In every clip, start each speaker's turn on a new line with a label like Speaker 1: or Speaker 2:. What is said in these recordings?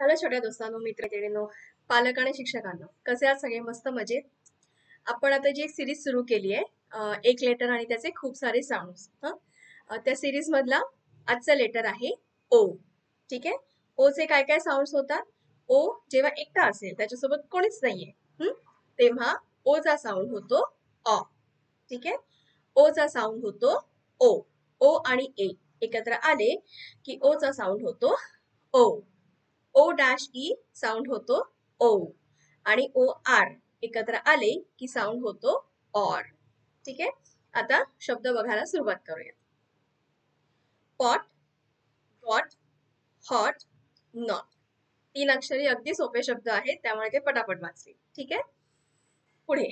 Speaker 1: Hello छोट्या दोस्तांनो, मित्रमैत्रिणींनो, पालक आणि शिक्षकांनो, कसे आहात सगळे? मस्त मजेत. आपण आता जी एक सिरीज सुरू केली आहे, एक लेटर आणि त्याचे खूप सारे साऊंड्स. त्या सिरीज मधला आजचा लेटर आहे ओ. ठीक आहे. ओ चे काय काय साऊंड्स होतात? ओ जेव्हा एकटा असेल, त्याच्यासोबत कोणीच नाहीये, तेव्हा ओ चा साऊंड होतो ऑ. ठीक आहे. ओ चा साऊंड होतो ओ. ओ आणि ए एकत्र आले की ओ चा साऊंड होतो ओ. ओ डॅश ई साऊंड होतो ओ. आणि ओ आर एकत्र आले की साऊंड होतो ऑर. ठीक आहे. आता शब्द बघायला सुरुवात करूया. Pot, got, hot, not. 3 अक्षरी अगदी सोपे शब्द आहेत, त्यामुळे ते पटापट वाचले. ठीक आहे. पुढे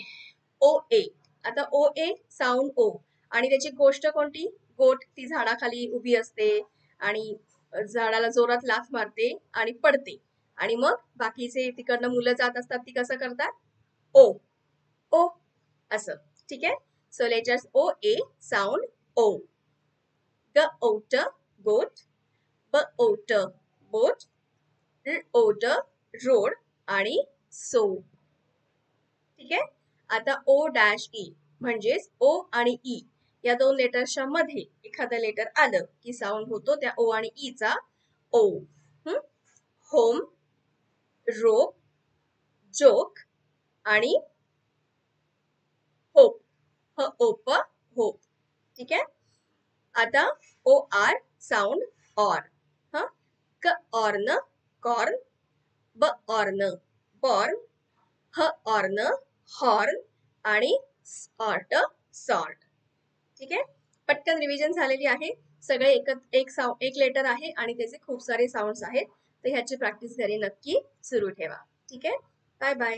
Speaker 1: ओ ए. आता ओ ए साऊंड ओ आणि त्याची गोष्ट कोणती? गोट ती झाडाखाली उभी असते आणि झाडाला जोरात लाथ मारते आणि पडते, आणि मग बाकीचे तिकडनं मुलं जात असतात, ती कसं करतात? ओ ओ असं. ठीक आहे. सो लेटर्स ओ ए साऊंड ओ. ग ओट गोट, ब ओट बोट, र ओट रोड आणि सो. ठीक आहे. आता ओ डॅश ई म्हणजेच ओ आणि ई या दोन लेटर्सच्या मध्ये एखादं लेटर आलं की साऊंड होतो त्या ओ आणि ई चा ओ. होम, रोप, जोक आणि होप. ह ओप होप. ठीक आहे. आता ओ आर साऊंड ऑर. क ऑर्न कॉर्न, ब ऑर्न बॉर्न, ह ऑर्न हॉर्न आणि सॉर्ट सॉर्ट. ठीक आहे. पटकन रिव्हिजन झालेली आहे. सगळे एक लेटर आहे आणि त्याचे खूप सारे साऊंड्स आहेत, तर ह्याची प्रॅक्टिस घरी नक्की सुरू ठेवा. ठीक आहे. Bye bye.